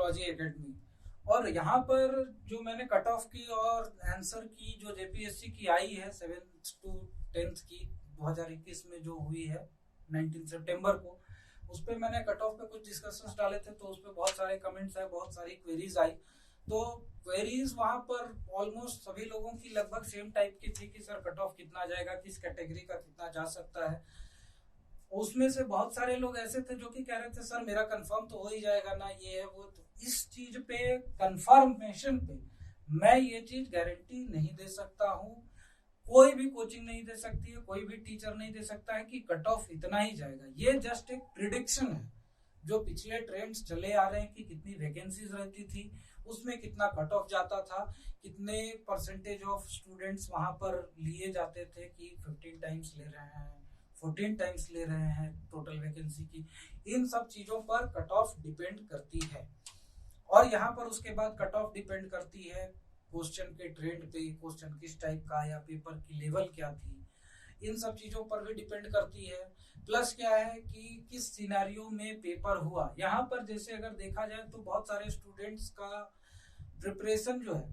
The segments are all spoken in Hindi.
Technology academy. और यहाँ पर जो मैंने कट ऑफ की और आंसर की जो जेपीएससी की आई है 7th to 10th की 2021 में जो हुई है 19 सितंबर को, उस पर मैंने कट ऑफ पे कुछ डिस्कशंस डाले थे, तो उस पर बहुत सारे कमेंट्स आए, बहुत सारी क्वेरीज आई। तो क्वेरीज वहाँ पर ऑलमोस्ट सभी लोगों की लगभग सेम टाइप की थी कि सर कट ऑफ कितना जाएगा, किस कैटेगरी का कितना जा सकता है। उसमें से बहुत सारे लोग ऐसे थे जो कि कह रहे थे सर मेरा कंफर्म तो हो ही जाएगा ना, ये है वो। तो इस चीज पे कंफर्मेशन पे मैं ये चीज गारंटी नहीं दे सकता हूँ, कोई भी कोचिंग नहीं दे सकती है, कोई भी टीचर नहीं दे सकता है कि कट ऑफ इतना ही जाएगा। ये जस्ट एक प्रिडिक्शन है, जो पिछले ट्रेंड्स चले आ रहे हैं कि कितनी वैकेंसीज रहती थी, उसमें कितना कट ऑफ जाता था, कितने परसेंटेज ऑफ स्टूडेंट्स वहां पर लिए जाते थे कि 15 टाइम्स ले रहे हैं, 14 टाइम्स ले रहे हैं टोटल वैकेंसी की। इन सब चीजों पर कट ऑफ डिपेंड करती है। और यहाँ पर उसके बाद कट ऑफ डिपेंड करती है क्वेश्चन के ट्रेंड पे, क्वेश्चन किस टाइप का या पेपर की लेवल क्या थी, इन सब चीजों पर भी डिपेंड करती है। प्लस क्या है कि किस सिनेरियो में पेपर हुआ। यहाँ पर जैसे अगर देखा जाए तो बहुत सारे स्टूडेंट्स का प्रिपरेशन जो है,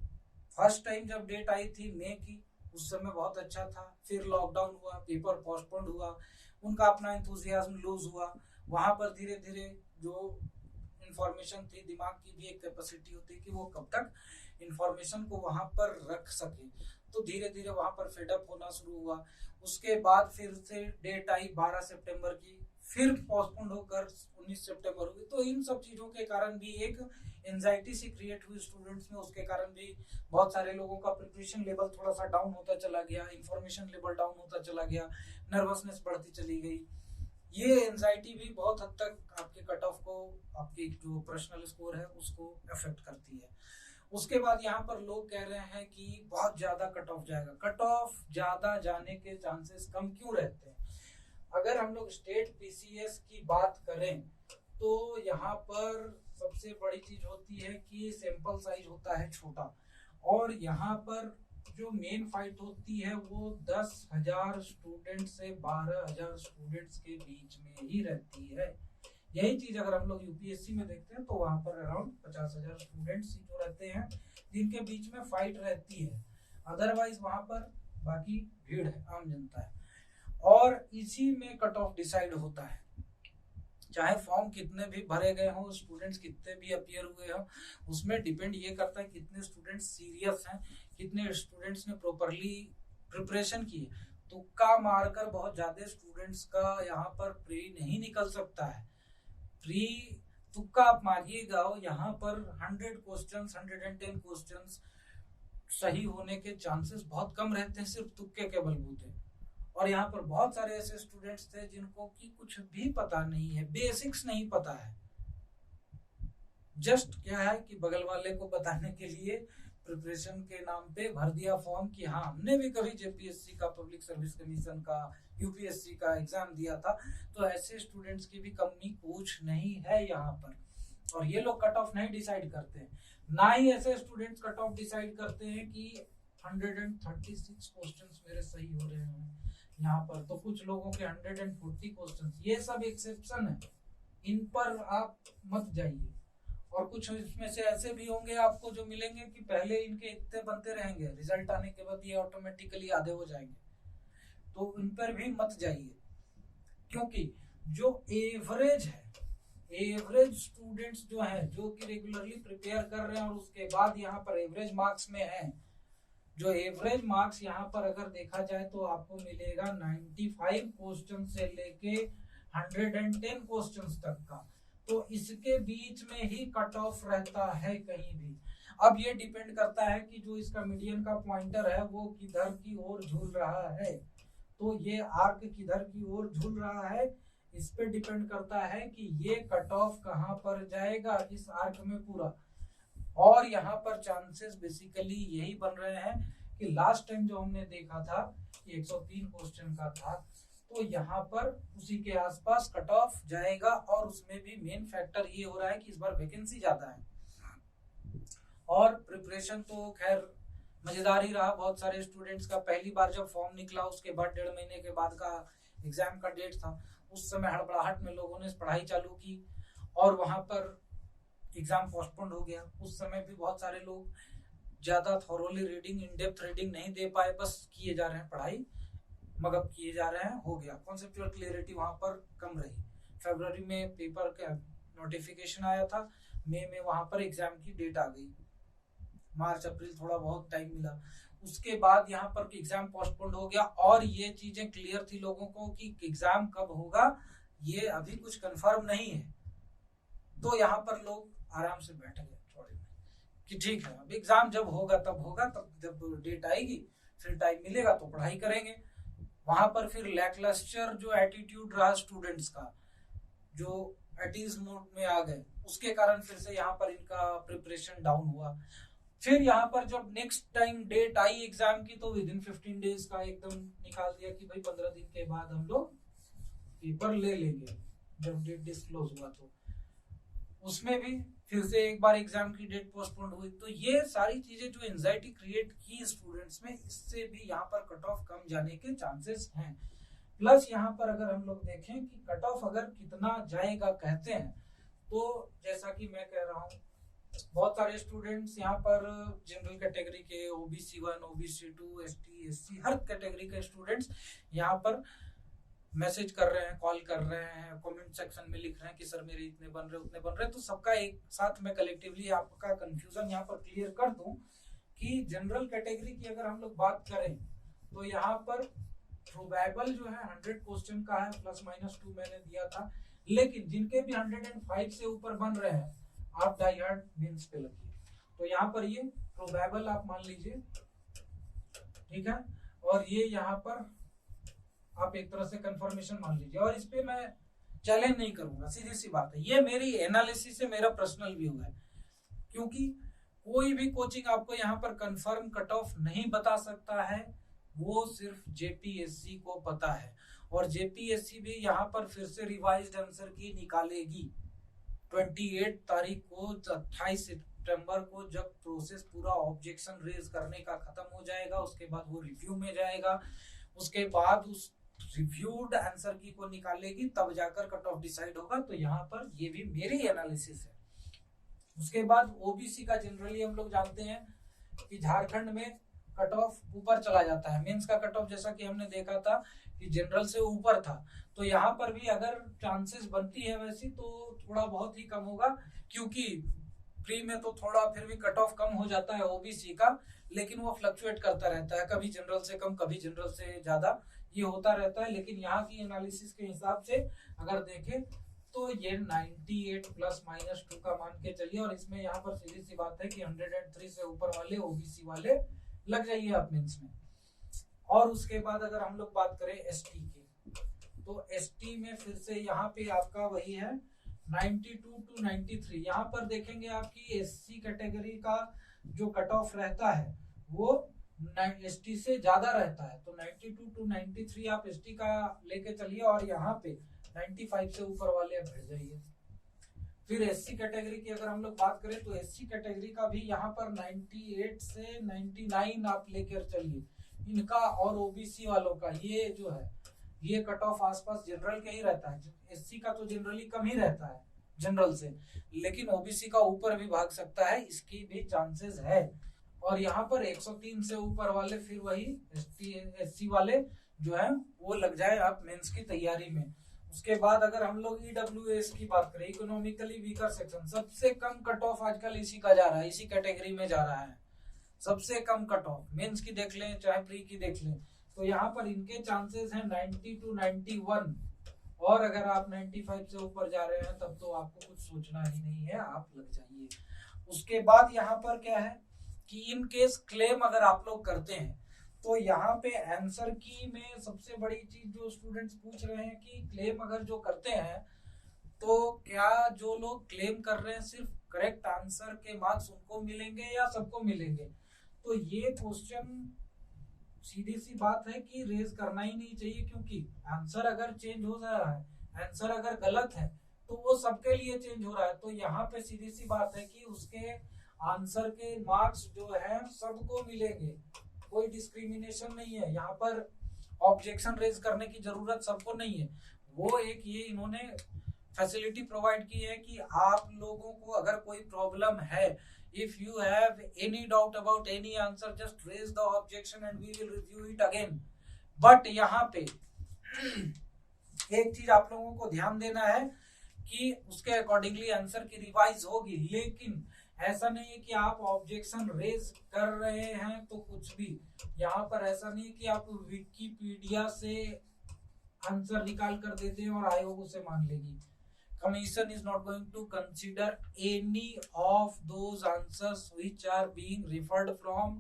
फर्स्ट टाइम जब डेट आई थी मई की, उस समय बहुत अच्छा था, फिर लॉकडाउन हुआ, पेपर पोस्टपोन्ड हुआ, उनका अपना एंथुजियाज्म लूज हुआ। वहां पर धीरे धीरे जो इंफॉर्मेशन थी, दिमाग की भी एक कैपेसिटी होती है कि वो कब तक इंफॉर्मेशन को वहां पर रख सके, तो धीरे धीरे वहां पर फेडअप होना शुरू हुआ। उसके बाद फिर से डेट आई 12 सितंबर की, फिर पोस्टपोन्ड होकर 19 सितंबर हुई। तो इन सब चीजों के कारण भी एक एंजाइटी सी क्रिएट हुई स्टूडेंट्स में, उसके कारण भी बहुत सारे लोगों का प्रिपरेशन लेवल थोड़ा सा डाउन होता चला गया, इंफॉर्मेशन लेवल डाउन होता चला गया, नर्वसनेस बढ़ती चली गई। ये एंजाइटी भी बहुत हद तक आपके कट ऑफ को, आपकी जो पर्सनल स्कोर है उसको अफेक्ट करती है। उसके बाद यहाँ पर लोग कह रहे हैं कि बहुत ज्यादा कट ऑफ जाएगा। कट ऑफ ज्यादा जाने के चांसेस कम क्यों रहते हैं? अगर हम लोग स्टेट पीसीएस की बात करें तो यहाँ पर सबसे बड़ी चीज होती है कि सैंपल साइज होता है छोटा, और यहाँ पर जो मेन फाइट होती है वो 10,000 स्टूडेंट से 12,000 स्टूडेंट्स के बीच में ही रहती है। यही चीज अगर हम लोग यूपीएससी में देखते हैं तो वहां पर अराउंड 50,000 स्टूडेंट्स जो रहते हैं जिनके बीच में फाइट रहती है। अदरवाइज वहां पर बाकी भीड़ है, आम जनता है, और इसी में कट ऑफ डिसाइड होता है। चाहे फॉर्म कितने भी भरे गए हों, स्टूडेंट्स कितने भी अपियर हुए हों, उसमें डिपेंड ये करता है कितने स्टूडेंट्स सीरियस हैं, कितने स्टूडेंट्स ने प्रॉपरली प्रिपरेशन की है। तुक्का मारकर बहुत ज्यादा स्टूडेंट्स का यहाँ पर प्री नहीं निकल सकता है। प्री तुक्का आप मारिएगा, यहाँ पर 100 क्वेश्चंस, 110 क्वेश्चंस सही होने के चांसेस बहुत कम रहते हैं सिर्फ तुक्के के बलबूते। और यहाँ पर बहुत सारे ऐसे स्टूडेंट्स थे जिनको कि कुछ भी पता नहीं है, बेसिक्स नहीं पता है, जस्ट क्या है कि बगल वाले को बताने के लिए प्रिपरेशन के नाम पे भर दिया फॉर्म कि हाँ हमने भी कभी जेपीएससी का, पब्लिक सर्विस कमीशन का, यूपीएससी का एग्जाम दिया था। तो ऐसे स्टूडेंट्स की भी कमी कुछ नहीं है यहाँ पर, और ये लोग कट ऑफ नहीं डिसाइड करते हैं। ना ही ऐसे स्टूडेंट्स कट ऑफ डिसाइड करते हैं कि 136 क्वेश्चंस मेरे सही हो रहे हैं यहाँ पर, तो कुछ लोगों के 140 क्वेश्चंस, ये सब एक्सेप्शन है, इन पर आप मत जाइए। और कुछ इसमें से ऐसे भी होंगे आपको जो मिलेंगे कि पहले इनके इतने बनते रहेंगे, रिजल्ट आने के बाद ये ऑटोमेटिकली आधे हो जाएंगे, तो इन पर भी मत जाइए। क्योंकि जो एवरेज है, एवरेज स्टूडेंट्स जो है, जो कि रेगुलरली प्रिपेयर कर रहे हैं और उसके बाद यहाँ पर एवरेज मार्क्स में है, जो एवरेज मार्क्स यहाँ पर अगर देखा जाए तो आपको मिलेगा 95 क्वेश्चन से लेके 110 क्वेश्चन तक का। तो इसके बीच में ही कट ऑफ रहता है कहीं भी। अब ये डिपेंड करता है कि जो इसका मीडियन का पॉइंटर है वो किधर की ओर झूल रहा है, तो ये आर्क किधर की ओर झूल रहा है, इस पे डिपेंड करता है कि ये कट ऑफ कहाँ पर जाएगा इस आर्क में पूरा। और यहाँ पर चांसेस बेसिकली यही बन रहे हैं कि लास्ट टाइम जो हमने देखा था कि 103 क्वेश्चन का था, तो यहाँ पर उसी के आसपास कट ऑफ जाएगा। और उसमें भी मेन फैक्टर ये हो रहा है कि इस बार वैकेंसी ज्यादा है, और प्रिपरेशन तो खैर मजेदार ही रहा। बहुत सारे स्टूडेंट्स का पहली बार जब फॉर्म निकला उसके बाद 1.5 महीने के बाद का एग्जाम का डेट था, उस समय हड़बड़ाहट में लोगों ने पढ़ाई चालू की, और वहां पर एग्जाम पोस्टपोन्ड हो गया। उस समय भी बहुत सारे लोग ज्यादा thoroughly reading, in depth reading नहीं दे पाए, बस किए जा रहे हैं पढ़ाई, मगअप किए जा रहे हैं, हो गया। कॉन्सेप्चुअल क्लियरिटी वहां पर कम रही। फरवरी में पेपर का नोटिफिकेशन आया था, मई में वहां पर एग्जाम की डेट आ गई, मार्च अप्रैल थोड़ा बहुत टाइम मिला। उसके बाद यहाँ पर एग्जाम पोस्टपोन्ड हो गया और ये चीजें क्लियर थी लोगों को कि एग्जाम कब होगा ये अभी कुछ कंफर्म नहीं है। तो यहाँ पर लोग आराम से बैठ गए थोड़े कि ठीक है, अब एग्जाम जब होगा, तब जब डेट आएगी फिर टाइम मिलेगा तो पढ़ाई करेंगे। वहां पर फिर लैकलस्टर जो एटीट्यूड रहा स्टूडेंट्स का, जो एटीज मोड में आ गए, उसके कारण फिर से यहाँ पर इनका प्रिपरेशन डाउन हुआ। फिर यहाँ पर जब नेक्स्ट टाइम डेट आई एग्जाम की तो विद इन 15 डेज का एकदम निकाल दिया कि भाई 15 दिन के बाद हम लोग पेपर ले लेंगे। जब डेट डिस्क्लोज हुआ तो उसमें भी फिर से एक बार एग्जाम की डेट पोस्टपोन्ड हुई। तो ये सारी चीजें जो एंजाइटी क्रिएट की स्टूडेंट्स में, इससे भी यहाँ पर कट ऑफ कम जाने के चांसेस हैं। प्लस यहाँ पर अगर हम लोग देखें कि कट ऑफ अगर कितना जाएगा कहते हैं, तो जैसा कि मैं कह रहा हूँ बहुत सारे स्टूडेंट्स यहाँ पर जनरल कैटेगरी के, ओबीसी 1, ओबीसी 2, एसटी, एससी, हर कैटेगरी के स्टूडेंट्स यहाँ पर मैसेज कर रहे हैं, कॉल कर रहे हैं, कमेंट सेक्शन में लिख रहे हैं कि सर मेरे इतने बन रहे, उतने बन रहे। तो सबका एक साथ मैं कलेक्टिवली आपका कंफ्यूजन यहाँ पर क्लियर कर दूं कि जनरल कैटेगरी की अगर हम लोग बात करें तो यहाँ पर प्रोबेबल जो है 100 क्वेश्चन का है, ±2 मैंने दिया था। लेकिन जिनके भी 105 से ऊपर बन रहे हैं, आप डाई हार्ड मेंस पे लगिए। तो यहाँ पर ये प्रोबेबल आप मान लीजिए, ठीक है, और ये यहाँ पर आप एक तरह से कंफर्मेशन मान लीजिए। और इस पे मैं चैलेंज नहीं करूंगा, सीधी सी बात है, ये मेरी एनालिसिस से मेरा पर्सनल व्यू है, क्योंकि कोई भी कोचिंग आपको यहाँ पर कंफर्म कट ऑफ नहीं बता सकता है, वो सिर्फ जेपीएससी को पता है। और जेपीएससी भी यहाँ पर फिर से रिवाइज्ड आंसर की निकालेगी 28 तारीख को, 28 सितंबर को, जब प्रोसेस पूरा ऑब्जेक्शन रेज करने का खत्म हो जाएगा, उसके बाद वो रिव्यू में जाएगा, उसके बाद उस रिव्यूड आंसर की को निकालेगी, तब जाकर कट ऑफ डिसाइड होगा। तो यहाँ पर ये भी मेरी एनालिसिस है। उसके बाद ओबीसी का जनरली हम लोग जानते हैं कि झारखंड में कट ऑफ ऊपर चला जाता है। मेंस का कट ऑफ जैसा कि हमने देखा था कि जनरल से ऊपर था, तो यहाँ पर भी अगर चांसेस बनती है वैसी तो थोड़ा बहुत ही कम होगा, क्योंकि प्री में तो थोड़ा फिर भी कट ऑफ कम हो जाता है ओबीसी का, लेकिन वो फ्लक्चुएट करता रहता है, कभी जनरल से कम, कभी जनरल से ज्यादा, ये होता रहता है। लेकिन यहाँ की एनालिसिस के हिसाब से अगर देखें तो ये 98 ±2 का मान के चलिए। और इसमें यहाँ पर सीधी सी बात है कि 103 से ऊपर वाले ओबीसी वाले लग जाइए आप मेंस में। और उसके बाद अगर हम लोग बात करें एसटी की, तो एसटी में फिर से यहाँ पे आपका वही है 92 to 93। यहाँ पर देखेंगे आपकी एससी कैटेगरी का जो कट ऑफ रहता है वो एसटी से ज्यादा रहता है, तो 92 to 93 आप एसटी का लेके चलिए, और यहाँ पे 95 से ऊपर वाले बैठ जाइए। फिर एससी कैटेगरी की अगर हम लोग बात करें तो एससी कैटेगरी का भी यहाँ पर 98 से 99 आप लेकर चलिए इनका, और ओबीसी वालों का ये जो है ये कट ऑफ आसपास जनरल के ही रहता है। एससी का तो जनरली कम ही रहता है जनरल से, लेकिन ओबीसी का ऊपर भी भाग सकता है, इसकी भी चांसेस है। और यहाँ पर 103 से ऊपर वाले फिर वही एससी वाले जो है वो लग जाए आप मेंस की तैयारी में। उसके बाद अगर हम लोग ईडब्ल्यूएस की बात करें, इकोनॉमिकली वीकर सेक्शन, सबसे कम कट ऑफ आजकल इसी का जा रहा है, इसी कैटेगरी में जा रहा है सबसे कम कट ऑफ। मेंस की देख लें चाहे प्री की देख लें, तो यहाँ पर इनके चांसेस हैं 90 to 91। और अगर आप 95 से ऊपर जा रहे हैं तब तो आपको कुछ सोचना ही नहीं है, आप लग जाइए। उसके बाद यहाँ पर क्या है कि इन केस क्लेम अगर आप लोग करते हैं तो यहाँ पे आंसर की में सबसे बड़ी चीज जो स्टूडेंट्स पूछ रहे हैं कि क्लेम अगर जो करते हैं तो क्या जो लोग क्लेम कर रहे हैं सिर्फ करेक्ट आंसर के मार्क्स उनको मिलेंगे या सबको मिलेंगे। तो ये क्वेश्चन सीधी सी बात है कि रेज करना ही नहीं चाहिए, क्योंकि आंसर अगर चेंज हो रहा है, आंसर अगर गलत है तो वो सबके लिए चेंज हो रहा है। तो यहाँ पे सीधी सी बात है कि उसके आंसर के मार्क्स जो है सबको मिलेंगे, कोई डिस्क्रिमिनेशन नहीं है। यहाँ पर ऑब्जेक्शन रेज करने की जरूरत सबको नहीं है। वो एक ये इन्होंने फैसिलिटी प्रोवाइड की है कि आप लोगों को अगर कोई प्रॉब्लम है, if you have any doubt about any answer, just raise the objection and we will review it again. But यहाँ पे एक चीज आप लोगों को ध्यान देना है कि उसके अकॉर्डिंगली आंसर की रिवाइज होगी, लेकिन ऐसा नहीं है कि आप ऑब्जेक्शन रेज कर रहे हैं तो कुछ भी, यहाँ पर ऐसा नहीं है कि आप विकिपीडिया से आंसर निकाल कर देते हैं और आयोग उसे मान लेगी। Commission is not going to consider any of those answers which are being referred from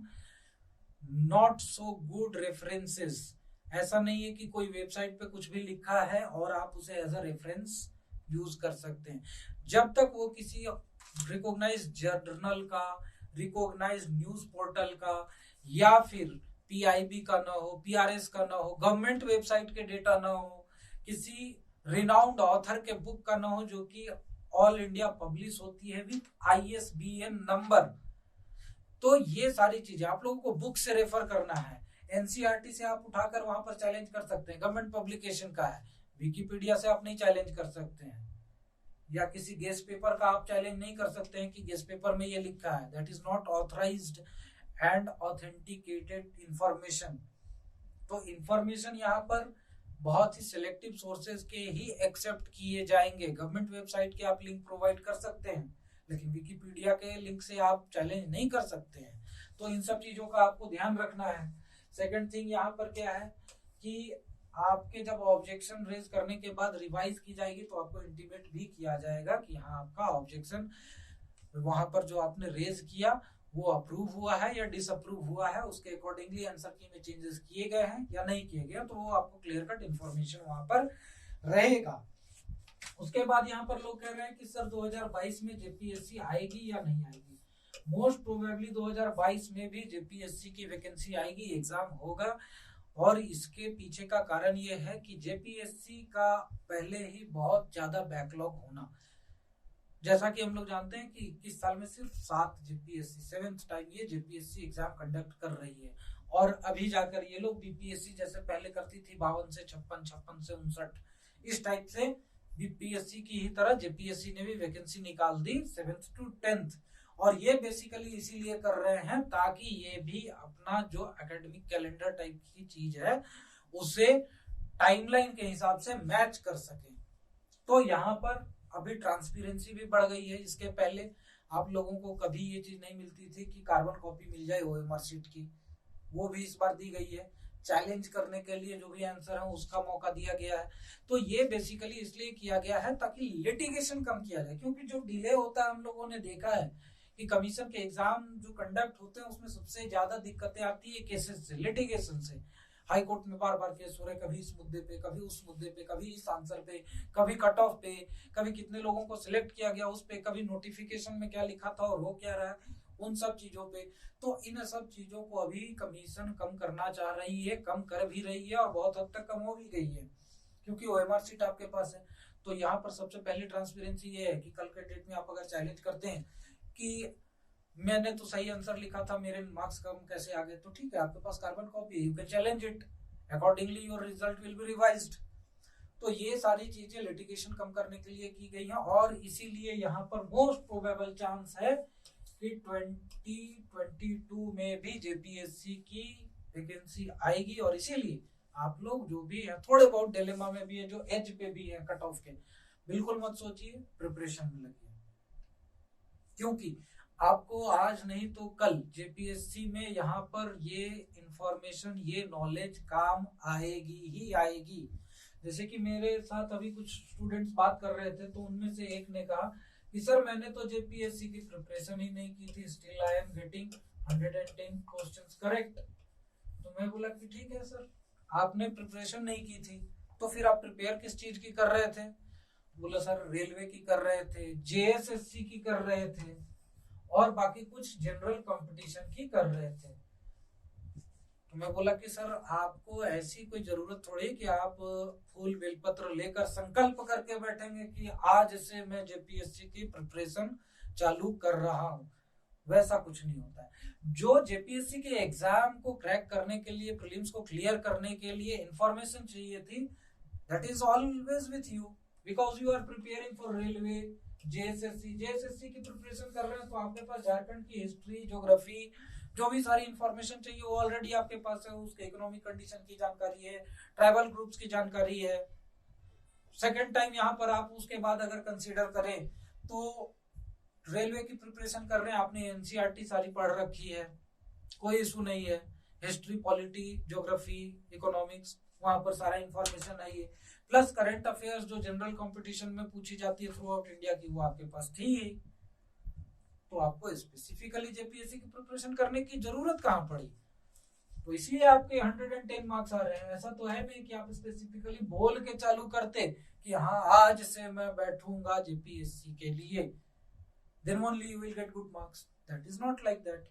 not so good references। ऐसा नहीं है कि कोई वेबसाइट पे कुछ भी लिखा है और आप उसे एज अ रेफरेंस यूज कर सकते हैं, जब तक वो किसी रिकॉग्नाइज्ड जर्नल का, रिकॉग्नाइज्ड न्यूज पोर्टल का, या फिर पीआईबी का ना हो, पीआरएस का ना हो, गवर्नमेंट वेबसाइट के डेटा ना हो, किसी रिनाउंड ऑथर के बुक का ना हो जो कि ऑल इंडिया पब्लिश होती है विद आईएसबीएन नंबर। तो ये सारी चीजें आप लोगों को बुक से रेफर करना है। एनसीईआरटी से आप उठाकर वहां पर चैलेंज कर सकते हैं, गवर्नमेंट पब्लिकेशन का है। विकिपीडिया से आप नहीं चैलेंज कर सकते हैं, या किसी गेस्ट पेपर का आप चैलेंज नहीं कर सकते हैं कि गेस्ट पेपर में ये लिखा है। That is not authorised and authenticated information. तो इंफॉर्मेशन यहाँ पर बहुत ही सिलेक्टिव सोर्सेज के ही एक्सेप्ट किए जाएंगे। गवर्नमेंट वेबसाइट के आप लिंक प्रोवाइड कर सकते हैं, लेकिन विकिपीडिया के लिंक से आप चैलेंज नहीं कर सकते हैं। तो इन सब चीजों का आपको ध्यान रखना है। सेकंड थिंग यहाँ पर क्या है कि आपके जब ऑब्जेक्शन रेज करने के बाद रिवाइज की जाएगी तो आपको इंटीमेट भी किया जाएगा कि हाँ आपका ऑब्जेक्शन वहां पर जो आपने रेज किया वो अप्रूव हुआ है या डिसअप्रूव हुआ है, उसके अकॉर्डिंगली आंसर की में चेंजेस किए गए हैं या नहीं किए गए, तो वो आपको क्लियर कट इन्फॉर्मेशन वहां पर रहेगा। उसके बाद यहाँ पर लोग कह रहे हैं कि सर 2022 में जेपीएससी आएगी या नहीं आएगी। मोस्ट प्रोबेबली 2022 में भी जेपीएससी की वैकेंसी आएगी, एग्जाम होगा। और इसके पीछे का कारण ये है कि जेपीएससी का पहले ही बहुत ज्यादा बैकलॉग होना। जैसा कि हम लोग जानते हैं कि इस साल में सिर्फ 7 जेपीएससी 7th टाइम ये जेपीएससी एग्जाम कंडक्ट कर रही है, और अभी जाकर ये लोग बीपीएससी जैसे पहले करती थी 52 से 56, 56 से 59, इस टाइप से बीपीएससी की ही तरह जेपीएससी ने भी वैकेंसी निकाल दी 7th to 10th। और ये बेसिकली इसीलिए कर रहे हैं ताकि ये भी अपना जो एकेडमिक कैलेंडर टाइप की चीज है उसे टाइमलाइन के हिसाब से मैच कर सके। तो यहाँ पर अभी ट्रांसपेरेंसी भी बढ़ गई है। इसके पहले आप लोगों को कभी ये चीज नहीं मिलती थी कि कार्बन कॉपी मिल जाए ओएमआर शीट की, वो भी इस बार दी गई है। चैलेंज करने के लिए जो भी आंसर है उसका मौका दिया गया है। तो ये बेसिकली इसलिए किया गया है ताकि लिटिगेशन कम किया जाए, क्योंकि जो डिले होता है हम लोगों ने देखा है कि कमीशन के एग्जाम जो कंडक्ट होते हैं उसमें सबसे ज्यादा दिक्कतें आती है केसेस से, लिटिगेशन से। हाई कोर्ट में बार बार केस हो रहे, कभी इस मुद्दे पे, कभी उस मुद्दे पे, कभी इस आंसर पे, कभी कट ऑफ पे, कभी कितने लोगों को सिलेक्ट किया गया उस पे, कभी नोटिफिकेशन में क्या लिखा था और वो क्या रहा, उन सब चीजों पे। तो इन सब चीजों को अभी कमीशन कम करना चाह रही है, कम कर भी रही है और बहुत हद तक कम हो भी गई है, क्योंकि ओएमआर शीट आपके पास है। तो यहाँ पर सबसे पहले ट्रांसपेरेंसी ये है कि कल के डेट में आप अगर चैलेंज करते हैं कि मैंने तो सही आंसर लिखा था, मेरे मार्क्स कम कैसे आ गए, तो ठीक है, आपके पास कार्बन कॉपी है, you can challenge it, accordingly your result will be revised. तो ये सारी चीजें लिटिगेशन कम करने के लिए की गई हैं, और इसीलिए यहाँ पर मोस्ट प्रोबेबल चांस है कि 2022 में भी जेपीएससी की वैकेंसी आएगी। और इसीलिए आप लोग जो भी है थोड़े बहुत डिलेमा में भी है, जो एज पे भी है कट ऑफ के, बिल्कुल मत सोचिए, प्रिपरेशन में लगिए, क्योंकि आपको आज नहीं तो कल जेपीएससी में यहाँ पर ये इंफॉर्मेशन, ये नॉलेज काम आएगी ही आएगी। जैसे कि मेरे साथ अभी कुछ स्टूडेंट्स बात कर रहे थे, तो उनमें से एक ने कहा कि सर मैंने तो जेपीएससी की प्रिपरेशन ही नहीं की थी, still I am getting 110 questions correct. तो मैं बोला कि ठीक है सर, आपने प्रिपरेशन नहीं की थी तो फिर आप प्रिपेयर किस चीज की कर रहे थे? बोला सर रेलवे की कर रहे थे, जेएसएससी की कर रहे थे, और बाकी कुछ जनरल कंपटीशन की कर रहे थे। तो मैं बोला कि सर आपको ऐसी कोई जरूरत थोड़ी कि आप फूल बेलपत्र लेकर संकल्प करके बैठेंगे कि आज से मैं जेपीएससी की प्रिपरेशन चालू कर रहा हूं। वैसा कुछ नहीं होता है। जो जेपीएससी के एग्जाम को क्रैक करने के लिए, प्रीलिम्स को क्लियर करने के लिए इंफॉर्मेशन चाहिए थी, that is always with you. Because you are preparing for railway, JSSC की प्रिपरेशन कर रहे हैं तो आपके पास झारखंड की हिस्ट्री, ज्योग्राफी, जो भी सारी इंफॉर्मेशन चाहिए वो ऑलरेडी आपके पास है। उसके इकोनॉमिक कंडीशन की जानकारी है, ट्राइबल ग्रुप्स की जानकारी है। सेकेंड टाइम यहाँ पर आप उसके बाद अगर कंसीडर करें तो रेलवे की प्रिपरेशन कर रहे हैं, आपने एनसीईआरटी सारी पढ़ रखी है, कोई इशू नहीं है। हिस्ट्री, पॉलिटी, ज्योग्राफी, इकोनॉमिक्स, वहां पर सारा इंफॉर्मेशन है ये। प्लस करंट अफेयर्स जो जनरल कंपटीशन में पूछी जाती है थ्रू आउट इंडिया की, वो आपके पास थी ही। तो आपको स्पेसिफिकली जेपीएससी की प्रिपरेशन करने की जरूरत कहाँ पड़ी? तो इसलिए आपके 110 मार्क्स आ रहे हैं। ऐसा तो है नहीं कि आप स्पेसिफिकली बोल के चालू करते कि हाँ आज से मैं बैठूंगा जेपीएससी के लिए, then only you will get good marks. That is not like that.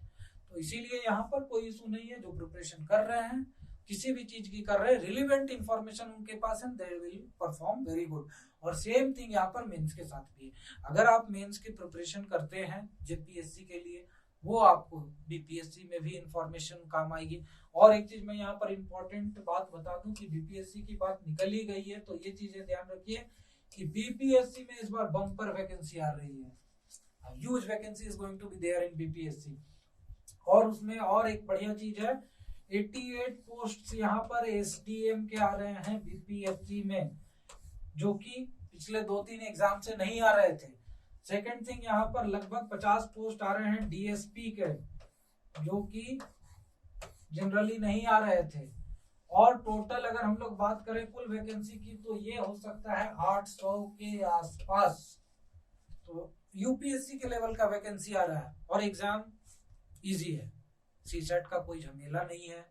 तो इसीलिए यहाँ पर कोई इशू नहीं है। जो प्रिपरेशन कर रहे हैं, किसी भी चीज की कर रहे हैं, रिलेवेंट इंफॉर्मेशन उनके पास है, they will perform very good. और सेम थिंग यहाँ पर मेंस के साथ भी है। अगर आप मेंस की प्रिपरेशन करते हैं जेपीएससी के लिए, वो आपको बीपीएससी में भी इंफॉर्मेशन काम आएगी। और एक चीज मैं यहाँ पर इंपॉर्टेंट बात बता दूं कि बीपीएससी की बात निकल ही गई है तो ये चीजें ध्यान रखिए कि बीपीएससी में इस बार बम्पर वैकेंसी आ रही है। Huge vacancy is going to be there in BPSC. और उसमें और एक बढ़िया चीज है, 88 पोस्ट यहाँ पर एसडीएम के आ रहे हैं बीपीएससी में, जो कि पिछले 2-3 एग्जाम से नहीं आ रहे थे। सेकेंड थिंग, यहाँ पर लगभग 50 पोस्ट आ रहे हैं डीएसपी के, जो कि जनरली नहीं आ रहे थे। और टोटल अगर हम लोग बात करें कुल वैकेंसी की तो ये हो सकता है 800 के आसपास। तो यूपीएससी के लेवल का वैकेंसी आ रहा है और एग्जाम इजी है, सीसेट का कोई झमेला नहीं है।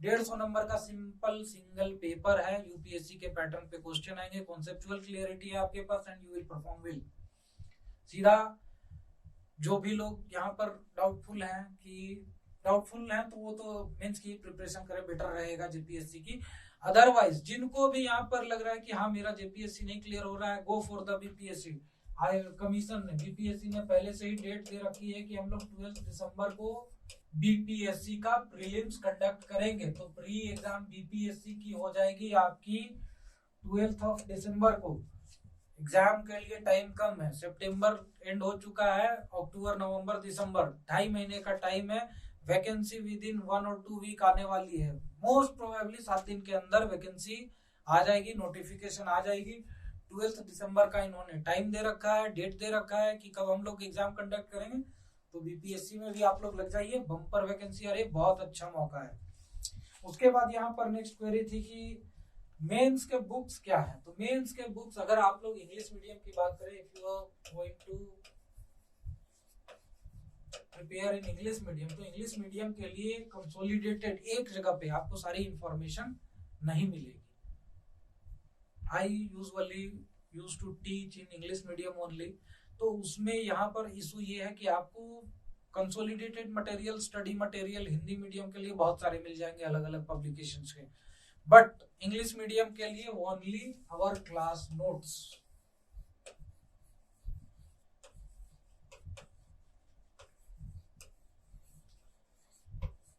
150 नंबर का सिंपल सिंगल पेपर है। यूपीएससी के पैटर्न पे क्वेश्चन आएंगे, कॉन्सेप्चुअल क्लियरिटी है आपके पास and you will perform well. सीधा जो भी लोग यहाँ पर डाउटफुल हैं तो वो तो मेंस की प्रिपरेशन करें, बेटर रहेगा जेपीएससी की। अदरवाइज जिनको भी यहाँ पर लग रहा है कि हाँ मेरा जेपीएससी नहीं क्लियर हो रहा है, go for the BPSC. Commission ने, बीपीएससी ने पहले से ही डेट दे रखी है कि हम लोग 12 दिसंबर को बीपीएससी का प्रीलिम्स कंडक्ट करेंगे। तो प्री एग्जाम बीपीएससी की हो जाएगी आपकी 12 दिसंबर को। एग्जाम के लिए टाइम कम है, सितंबर एंड हो चुका है, अक्टूबर, नवंबर, दिसंबर 2.5 महीने का टाइम है। वैकेंसी विद इन 1 और 2 वीक आने वाली है। मोस्ट प्रोबेबली 7 दिन के अंदर वैकेंसी आ जाएगी, नोटिफिकेशन आ जाएगी। 12 दिसंबर का इन्होंने टाइम दे रखा है, डेट दे रखा है कि कब हम लोग एग्जाम कंडक्ट करेंगे। तो बीपीएससी में भी आप लोग लग जाइए, बम्पर वैकेंसी आ रही है, बहुत अच्छा मौका है। उसके बाद यहाँ पर नेक्स्ट क्वेरी थी कि मेंस के बुक्स क्या है। तो मेंस के बुक्स अगर आप लोग इंग्लिश मीडियम की बात करें, if you are going to prepare in English medium, तो इंग्लिश मीडियम के लिए कंसोलिडेटेड एक जगह पे आपको सारी इंफॉर्मेशन नहीं मिलेगी। I usually use to teach in English medium only, तो उसमें यहाँ पर इशू ये है कि आपको consolidated material, study material Hindi medium के लिए बहुत सारे मिल जाएंगे अलग अलग पब्लिकेशंस के, बट इंग्लिश मीडियम के लिए only our class notes.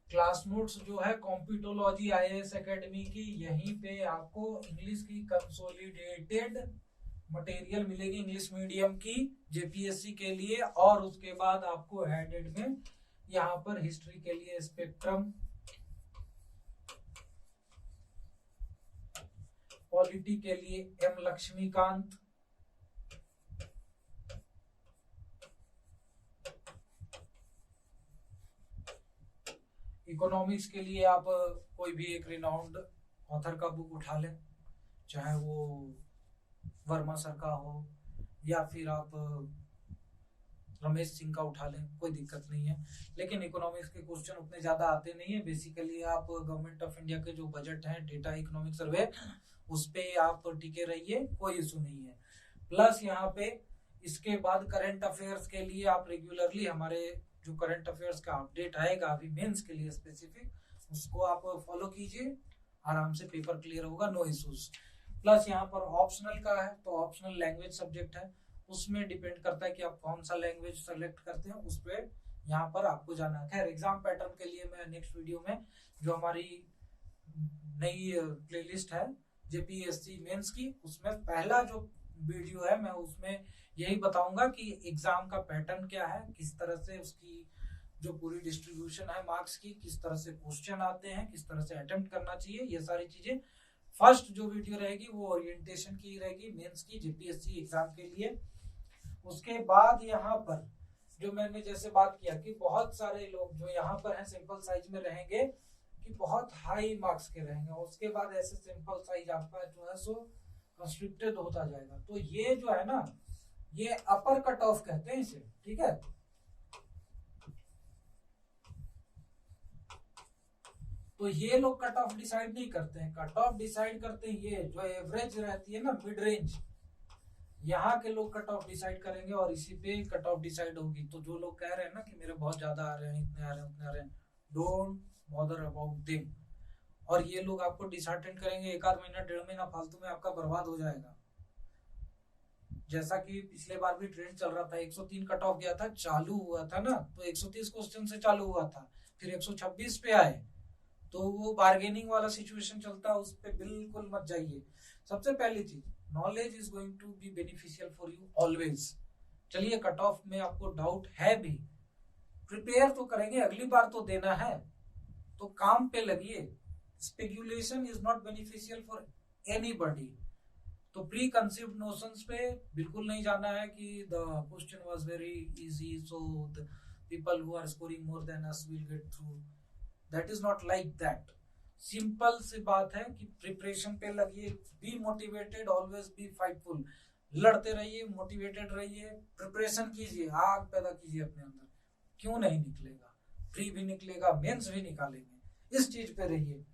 Class notes जो है कॉम्पिटोलॉजी आईएएस एकेडमी की, यहीं पे आपको इंग्लिश की कंसोलिडेटेड मटेरियल मिलेगी इंग्लिश मीडियम की जेपीएससी के लिए। और उसके बाद आपको हेडेड में यहाँ पर हिस्ट्री के लिए स्पेक्ट्रम, पॉलिटी के लिए एम लक्ष्मीकांत, इकोनॉमिक्स के लिए आप कोई भी एक रिनाउंड ऑथर का बुक उठा लें, चाहे वो वर्मा सर का हो या फिर आप रमेश सिंह का उठा लें, कोई दिक्कत नहीं है। लेकिन इकोनॉमिक्स के क्वेश्चन उतने ज्यादा आते नहीं है। बेसिकली आप गवर्नमेंट ऑफ इंडिया के जो बजट है, डेटा इकोनॉमिक सर्वे, उस पे आप टिके रहिए, कोई इशू नहीं है। प्लस यहाँ पे इसके बाद करंट अफेयर्स के लिए आप रेगुलरली हमारे जो करंट अफेयर्स का अपडेट आएगा अभी मेंस के लिए स्पेसिफिक, उसको आप फॉलो कीजिए, आराम से पेपर क्लियर होगा, नो इश्यूज। प्लस यहाँ पर ऑप्शनल का है, तो ऑप्शनल लैंग्वेज सब्जेक्ट है, उसमें डिपेंड करता है कि आप कौन सा लैंग्वेज सेलेक्ट करते हैं, उस पर यहाँ पर आपको जाना है। खैर एग्जाम पैटर्न के लिए मैं नेक्स्ट वीडियो में जो हमारी नई प्लेलिस्ट है जेपीएससी मेंस की, उसमें पहला जो वीडियो है, मैं उसमें यही बताऊंगा कि एग्जाम का पैटर्न क्या है, किस तरह से उसकी जो पूरी डिस्ट्रीब्यूशन है मार्क्स की, किस तरह से क्वेश्चन आते हैं, किस तरह से अटेम्प्ट करना चाहिए, ये सारी चीजें। फर्स्ट जो वीडियो रहेगी वो ओरिएंटेशन की रहेगी, मेंस की, जेपीएससी एग्जाम के लिए। उसके बाद यहाँ पर जो मैंने जैसे बात किया कि बहुत सारे लोग जो यहाँ पर हैं सिंपल साइज में रहेंगे कि बहुत हाई मार्क्स के रहेंगे, उसके बाद ऐसे सिंपल साइज आपका जो है सो कंस्ट्रिक्टेड होता जाएगा। तो ये जो है ना, ये अपर कट ऑफ कहते हैं इसे, ठीक है। तो ये लोग कट ऑफ डिसाइड नहीं करते हैं, कट ऑफ डिसाइड करते हैं ये जो एवरेज रहती है ना, मिड रेंज, यहाँ के लोग कट ऑफ डिसाइड करेंगे और इसी पे कट ऑफ डिसाइड होगी। तो जो लोग कह रहे हैं ना कि मेरे बहुत ज्यादा आ रहे हैं, इतने आ रहे हैं, उतने आ रहे हैं, डोंट बॉदर अबाउट देम। और ये लोग आपको डिसहार्टेन करेंगे, एक आध महीना, 1.5 महीना फालतू में आपका बर्बाद हो जाएगा। जैसा कि पिछले बार भी ट्रेंड चल रहा था, 103 कट ऑफ गया था, चालू हुआ था ना तो 130 क्वेश्चन से चालू हुआ था, फिर 126 पे आए, तो वो बार्गेनिंग वाला सिचुएशन चलता है, उस पर बिल्कुल मत जाइए। सबसे पहली चीज, knowledge is going to be beneficial for you always. चलिए कट ऑफ में आपको डाउट है भी, प्रिपेयर तो करेंगे, अगली बार तो देना है, तो काम पे लगिए। Speculation is not beneficial for anybody. तो प्री कंसीव्ड नोशंस पे बिल्कुल नहीं जाना है कि the question was very easy so the people who are scoring more than us will get through. That is not like that. Simple सी बात है कि प्रिपरेशन पे लगिए, be motivated, always be fightful, लड़ते रहिए, मोटिवेटेड रहिए, प्रिपरेशन कीजिए, आग पैदा कीजिए अपने अंदर। क्यों नहीं निकलेगा, प्री भी निकलेगा, मेंस भी निकालेंगे, इस चीज पे रहिए।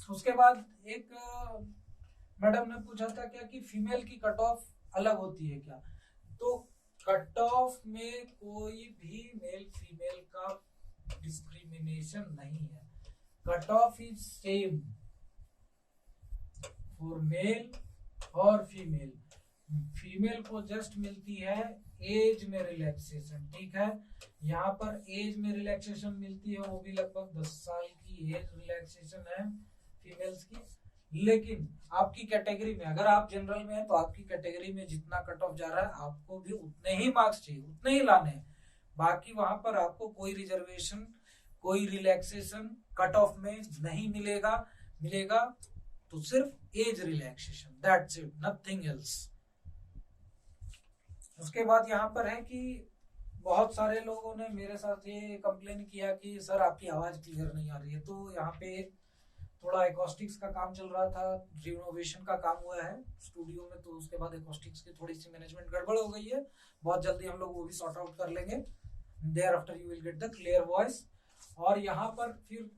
उसके बाद एक मैडम ने पूछा था क्या कि फीमेल की कट ऑफ अलग होती है क्या, तो कट ऑफ में कोई भी मेल फीमेल का डिस्क्रिमिनेशन नहीं है। Cut off is same for male और फीमेल। फीमेल को जस्ट मिलती है एज में रिलैक्सेशन, ठीक है। यहाँ पर एज में रिलैक्सेशन मिलती है, वो भी लगभग 10 साल की एज रिलैक्सेशन है फीमेल्स की। लेकिन आपकी कैटेगरी में, अगर आप जनरल में हैं तो आपकी कैटेगरी में जितना कट ऑफ जा रहा है आपको भी उतने ही मार्क्स चाहिए, उतने ही लाने हैं। बाकी वहां पर आपको कोई रिजर्वेशन, कोई रिलैक्सेशन कट ऑफ में नहीं मिलेगा। मिलेगा तो सिर्फ age relaxation, that's it, nothing else. उसके बाद यहाँ पर है कि बहुत सारे लोगों ने मेरे साथ ये कंप्लेन किया कि सर आपकी आवाज क्लियर नहीं आ रही है। तो यहाँ पे थोड़ा एकॉस्टिक्स का काम चल रहा था, रिनोवेशन का काम हुआ है स्टूडियो में, तो उसके बाद एकॉस्टिक्स की थोड़ी सी मैनेजमेंट गड़बड़ हो गई है। बहुत जल्दी हम लोग वो भी सॉर्ट आउट कर लेंगे, there after you will get the clear voice. और यहाँ पर फिर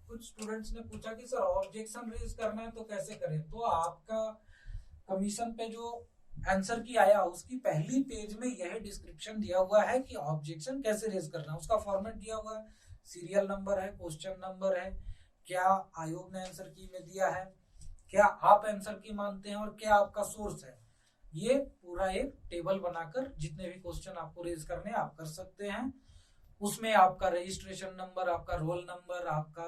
कुछ स्टूडेंट्स ने पूछा कि सर ऑब्जेक्शन रेज करना है तो कैसे करें। तो आपका कमीशन पे जो आंसर की आया उसकी पहली पेज में यह डिस्क्रिप्शन दिया हुआ है कि ऑब्जेक्शन कैसे रेज करना है। उसका फॉर्मेट दिया हुआ है, सीरियल नंबर है, क्वेश्चन नंबर है, क्या आयोग ने आंसर की में दिया है, क्या आप आंसर की मानते हैं और क्या आपका सोर्स है। ये पूरा एक टेबल बनाकर जितने भी क्वेश्चन आपको रेज करने आप कर सकते हैं। उसमें आपका रजिस्ट्रेशन नंबर, आपका रोल नंबर, आपका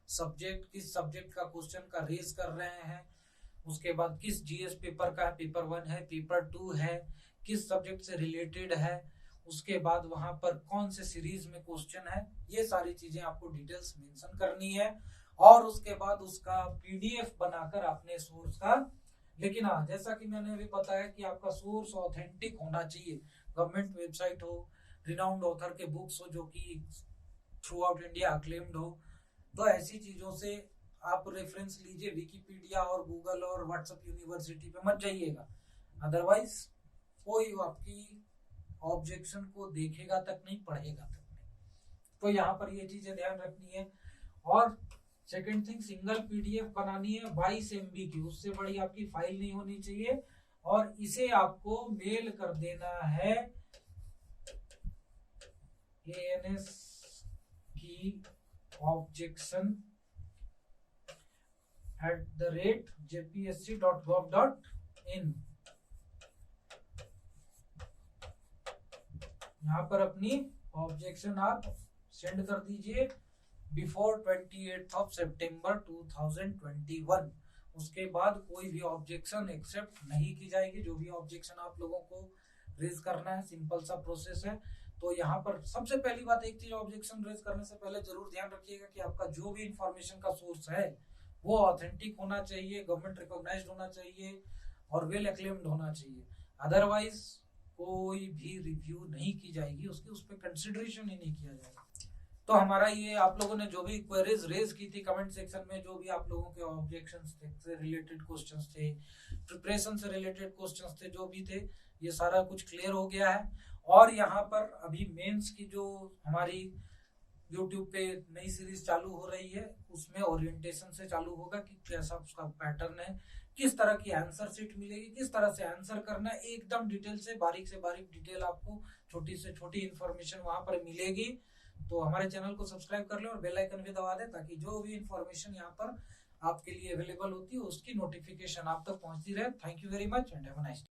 सब्जेक्ट, किस सब्जेक्ट का क्वेश्चन का रेज कर रहे हैं, उसके बाद किस जीएस पेपर का है, पेपर 1 है, पेपर 2 है, किस सब्जेक्ट से रिलेटेड है, उसके बाद वहां पर कौन से सीरीज में क्वेश्चन है, ये सारी चीजें आपको डिटेल्स मेंशन करनी है। और उसके बाद उसका पीडीएफ बनाकर अपने सोर्स का, लेकिन हाँ जैसा कि मैंने भी बताया कि आपका सोर्स ऑथेंटिक होना चाहिए, गवर्नमेंट वेबसाइट हो, रिनाउंड ऑथर के बुक्स हो जो कि थ्रू आउट इंडिया अक्लेम्ड हो। तो ऐसी चीजों से आप रेफरेंस लीजिए, विकिपीडिया और गूगल और व्हाट्सएप यूनिवर्सिटी पे मत जाइएगा, अदरवाइज कोई आपकी ऑब्जेक्शन को देखेगा तक नहीं, पढ़ेगा तक नहीं। तो यहाँ पर ये चीजें ध्यान रखनी है। और सेकंड थिंग, सिंगल पीडीएफ बनानी है 22 MB की, उससे बड़ी आपकी फाइल नहीं होनी चाहिए। और इसे आपको मेल कर देना है ANS की ऑब्जेक्शन @jpsc.gov.in। यहाँ पर अपनी ऑब्जेक्शन आप सेंड कर दीजिए बिफोर 28 September 2021। उसके बाद कोई भी ऑब्जेक्शन एक्सेप्ट नहीं की जाएगी। जो भी ऑब्जेक्शन आप लोगों को रेज करना है, सिंपल सा प्रोसेस है। तो यहाँ पर सबसे पहली बात, एक चीज, ऑब्जेक्शन रेज करने से पहले जरूर ध्यान रखिएगा कि आपका जो भी इंफॉर्मेशन का सोर्स है वो ऑथेंटिक होना चाहिए, गवर्नमेंट रिकॉग्नाइज्ड होना चाहिए और वेल एक्लेम्ड होना चाहिए। अदरवाइज कोई भी रिव्यू नहीं की जाएगी, उसकी उस पर कंसिडरेशन ही नहीं किया जाएगा। तो हमारा ये, आप लोगों ने जो भी क्वेरीज रेज की थी कमेंट सेक्शन में, जो भी आप लोगों के ऑब्जेक्शंस थे, से रिलेटेड क्वेश्चंस थे, प्रिपरेशन से रिलेटेड क्वेश्चंस थे, जो भी थे, ये सारा कुछ क्लियर हो गया है। और यहाँ पर अभी मेंस की जो हमारी यूट्यूब पे नई सीरीज चालू हो रही है, उसमें ओरिएंटेशन से चालू होगा कि कैसा उसका पैटर्न है, किस तरह की आंसर शीट मिलेगी, किस तरह से आंसर करना है, एकदम डिटेल से बारीक डिटेल आपको छोटी से छोटी इंफॉर्मेशन वहां पर मिलेगी। तो हमारे चैनल को सब्सक्राइब कर ले और बेल आइकन भी दबा दे, ताकि जो भी इंफॉर्मेशन यहाँ पर आपके लिए अवेलेबल होती है उसकी नोटिफिकेशन आप तक पहुंचती रहे। Thank you very much and have a nice day.